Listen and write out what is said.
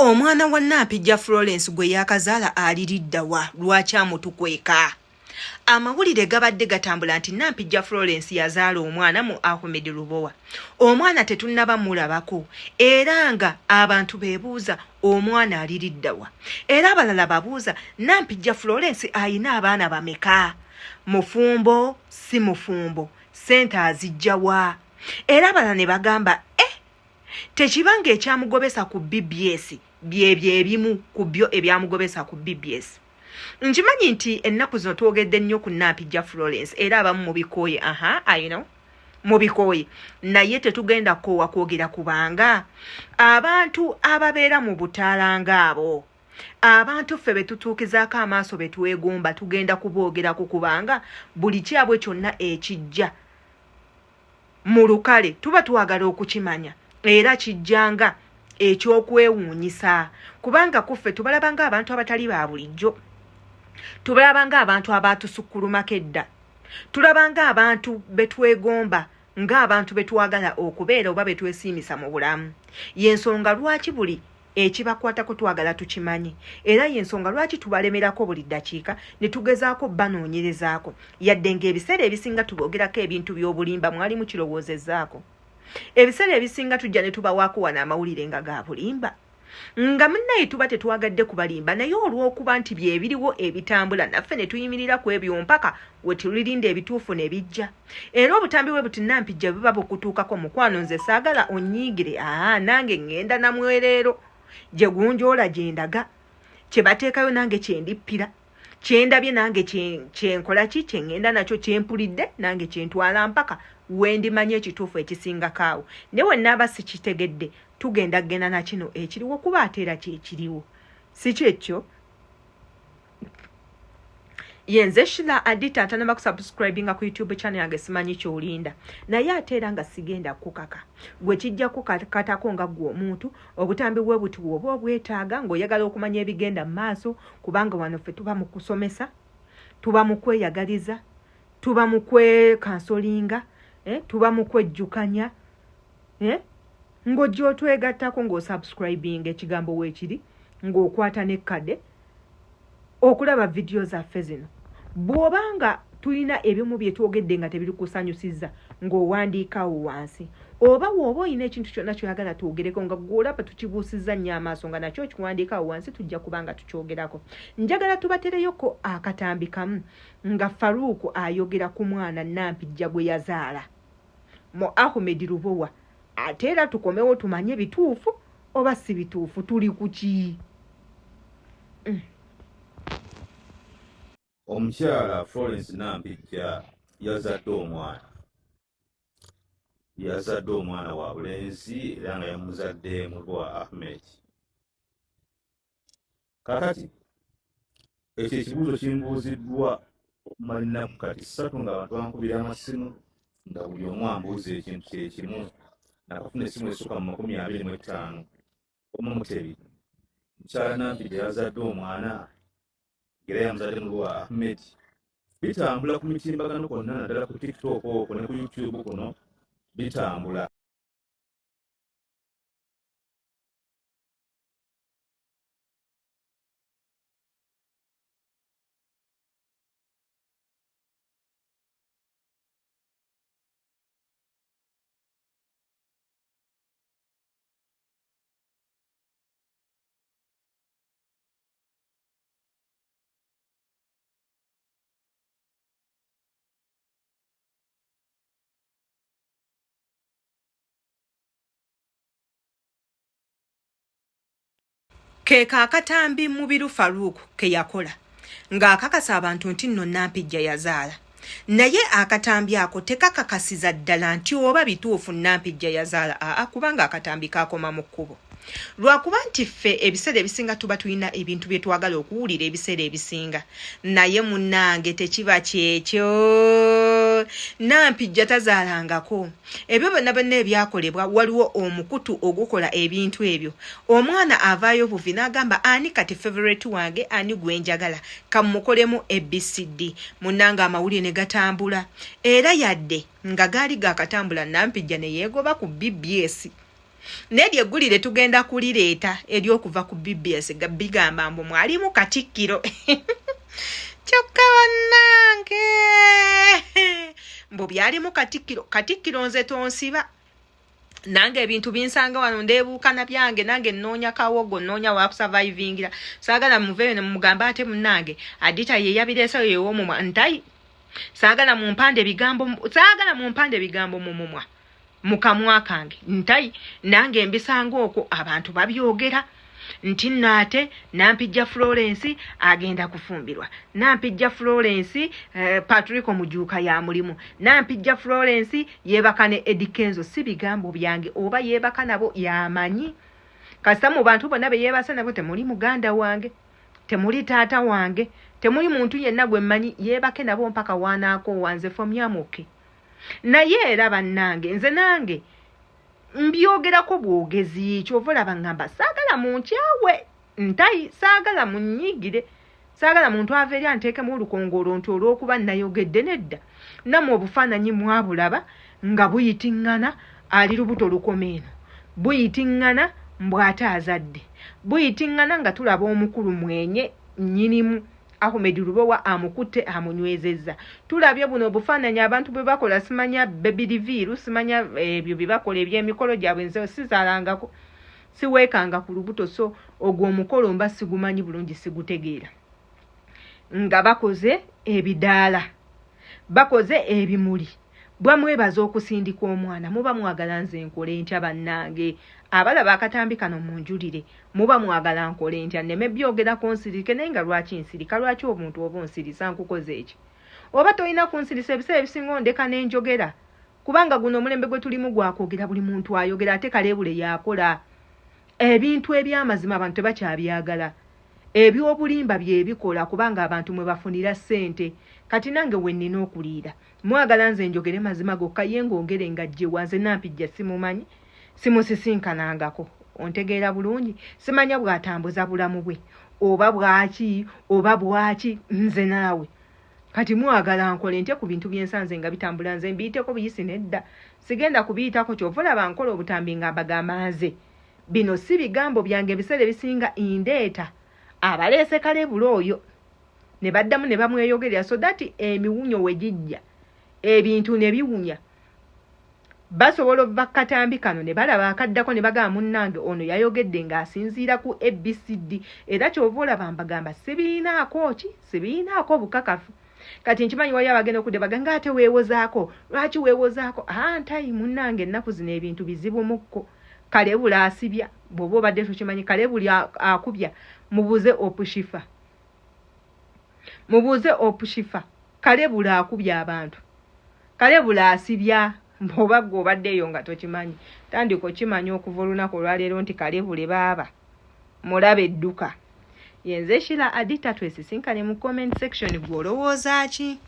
Omwana wa Nampijja Florence gwe yakazaala aliridda wa lwaki amutukweka. Amawulire gabadde gatambula nti Nampijja Florence yazaala omwana mu Ahmed Lubowa. Omwana tetunnaba mulabako era nga abantu beebuuza omwana aliridda wa. Era abalala babuuza Nampijja Florence ayina abaana bameka? Mufumbo si mufumbo, sente azijja wa? Era abalala ne bagamba tekibanga ekyamugobesa ku BBS byebyo ebimu ku byo ebyamugobesa ku BBS. Nkimanyi nti ennaku zino twogedde nnyo ku Nampijja Florence era abamu mubikooye mubikooye naye tetugenda koowa kwogera kubanga abantu ababeera mu butaala ng'abo abantu ffe betutuukizaako amaaso betwegomba tugenda kuboogerako kubanga buli kyabwe kyonna ekijja mu lukale tuba twagala okukimanya era kijjanga ekyokwewuunyisa kubanga kuffe tubalaba ng'abantu abatali ba bulijjo, tubalaba ng'abantu abatusukkulumako edda, tulaba ng'abantu betwegomba ng'abantu betwagala okubeera oba betwesiimisa mu bulamu. Y'ensonga lwaki buli ekibakwatako twagala tukimanyi era y'ensonga lwaki tubalemerako buli ddakiika ne tugezaako banoonyerezaako yadde ng'ebiseera ebisinga tuboogerako ebintu by'obulimba mwali mukirowoozezaako. Ebiseera ebisinga tujja ne tubawaako wano amawulire nga ga bulimba nga munnaye tuba tetwagadde kubalimba naye olw'okuba nti byebiriwo ebitambula naffe ne tuyimirira ku ebyo mpaka we tulirinda ebituufu ne bijja. Era obutambi bwe buti Nampijja buba bukutuukako mukwano nze saagala onyiigire nange ngenda namwereero gye gunjoola gye ndaga kye bateekayo nange kye ndippira kye ndabye nange kye nkola ki kye ngenda nakyo kye mpulidde nange kye ntwala mpaka wendimanye ekituufu ekisingako awo. Ne we nnaaba sikitegedde tugenda kgenda na kino ekiriwo kuba ate era kyekiriwo si kyekyo. Yenze Sheila Adita atanaba kusubscribinga ku YouTube channel yange simanyi ky'olinda naye ate era nga sigenda kukaka gwe kijja kukatako nga gwe omuntu obutambi bwe buti bwoba obwetaaga ng'oyagala okumanya ebigenda mu maaso kubanga wano ffe tuba mu kusomesa, tuba mu kweyagaliza, tuba mu kwekansolinga, tuba mu kwejjukanya ng'ojja otwegattako ng'osubscribinga ekigambo weekiri ng'okwata n'ekkade okulaba vidiyo zaffe zino. Bw'obanga tulina ebimu bye twogedde nga tebirikusanyusizza ng'owandiikawo wansi oba w'oba olina ekintu kyonna kyoyagala twogereko nga gw'olaba tukibuusizza nnyo amaaso nga nakyo kiwandiikawo wansi tujja kubanga tukyogerako. Njagala tubatereyoko akatambi kamu nga Faruku ayogera ku mwana Nampijja gwe yazaala mu Ahmed Lubowa ate era tukomewo tumanye bituufu oba si bituufu tuli ku ki. Omukyala Florence Nampijja yazadde omwana wa bulenzi era nga yamuzadde mu lwa Ahmed. Kakati ekyo ekibuuzo kimbuuziddwa okumala ennaku kati 3 nga abantu bankubira amasimu nga buli omu ambuuza ekintu kyekimu nakafuna essimu esukka mu 25 omu Mutebi. Mukyala Nampijja yazadde omwana era yamuzadde mu lwa Ahmed. Bitambula ku mitimbagano kwonna naddala ku TikTok okwo ne ku YouTube kuno bitambula. Keeka akatambi Mubiru Faruku ke yakola ng'akakasa abantu nti nno Nampijja yazaala naye akatambi ako tekakakasiza ddala nti oba bituufu Nampijja yazaala kubanga akatambi kakoma mu kkubo lwakuba nti ffe ebiseera ebisinga tuba tulina ebintu bye twagala okuwulira ebiseera ebisinga naye munnange tekiba kyekyo. Nampijja tazaalangako ebyo byonna byonna ebyakolebwa waliwo omukutu ogukola ebintu ebyo. Omwana avaayo buvi n'agamba ani kati favorite wange ani gwe njagala kamukolemu ABCD munnange amawulire ne gatambula era yadde nga gaali gaakatambula Nampijja ne yeegoba ku BBS Nedye eggulire tugenda kulireeta eryokuva ku BBS bigamba mbu mwalimu Katikkiro kyokka bannange mbu byalimu Katikkiro nze tonsiba nange ebintu binsanga wano ndeebuukana byange nange nnoonya kawogo nnoonya waakusurvivingira saagala muveeyo ne mugamba ate munnange Adita ye yabireeseyo yeew'omumwa ntayi saagala mumpande bigambo mu mumwa mu kamwa kange ntayi nange mbisanga okwo abantu babyogera nti naate Nampijja Florence agenda kufumbirwa Nampijja Florence Patrico Mujuuka ya mulimu Nampijja Florence yeebaka ne Edikenzo si bigambo byange oba yeebaka nabo yamanyi kasita mu bantu bonna be yeebasa nabo temuli muganda wange temuli taata wange temuli muntu yenna gwe mmanyi yeebake nabo mpaka wanaako wanze fomyamuke naye era bannange nze nange mbyogerako bwogezi kyova olaba ngamba saagala munkyawe ntayi saagala munnyigire saagala muntu ava eri anteekemu olukongolo nti olw'okuba nayogedde nedda nammwe obufaananyi mwabulaba nga buyitiŋŋana ali lubuto lukomeeno buyitiŋŋana mbw'ate azadde buyitiŋŋana nga tulaba omukulu mwenye nnyinimu Ahmed Lubowa amukutte amunywezezza tulabye buno obufaananyi abantu bwe bakola simanya baby reveal simanya ebyo bibakola eby'emikolo gyabwe nze sizaalangako siweekanga ku lubuto so ogwo omukolo mba sigumanyi bulungi sigutegeera nga bakoze ebidaala bakoze ebimuli bwamwebaza okusindika omwana muba mwagala nze nkole ntya bannange abalaba akatambi kano munjulire muba mwagala nkole ntya nneme byogerako nsirike naye nga lwaki nsirika lwaki omuntu oba onsirisa nkukoze eki oba tolina kunsirisa ebiseera ebisinga ondeka n'enjogera kubanga guno omulembe gwe tulimu gwakwogera buli muntu ayogera ate Kaleebule yakola ebintu eby'amazima abantu tebakyabyagala ebyobulimba byebikola kubanga abantu mwe bafunira ssente kati nange we nnina okuliira mwagala nze njogere mazima gokka ye ng'ongere nga gye wanze Nampijja simumanyi simusisinkanangako ontegeera bulungi simanya bw'atambuza bulamu bwe oba bwaki nze naawe kati mwagala nkole ntya ku bintu byensanze nga bitambula nze mbiyiteko buyisi nedda sigenda kubiyitako kyova olaba nkola obutambi nga mbagamba nze bino si bigambo byange ebiseera ebisinga indeeta abaleese Kaleebule oyo ne baddamu ne bamweyogerera so that emiwunyo we gijja ebintu ne biwunya basobola obba katambi kano ne balaba akaddako ne bagamba munnange ono yayogedde ng'asinziira ku ABCD era kyova olaba mbagamba sibiinaako bukakafu kati nkimanyi wali abagenda okudde baganga ate weewozaako lwaki weewozaako ntayi munnange ennaku zino ebintu bizibu mukko Kaleebule asibya bw'oba obadde tokimanyi Kaleebule akubya mubuuze opushifa Kaleebule akubya abantu Kaleebule asibya bw'oba gwe obaddeeyo nga tokimanyi tandika okimanya okuva olunaku olwaleero nti Kaleebule baaba mulaba edduka yenze Shira Adita twesisinkane mu comment section gwe olowooza ki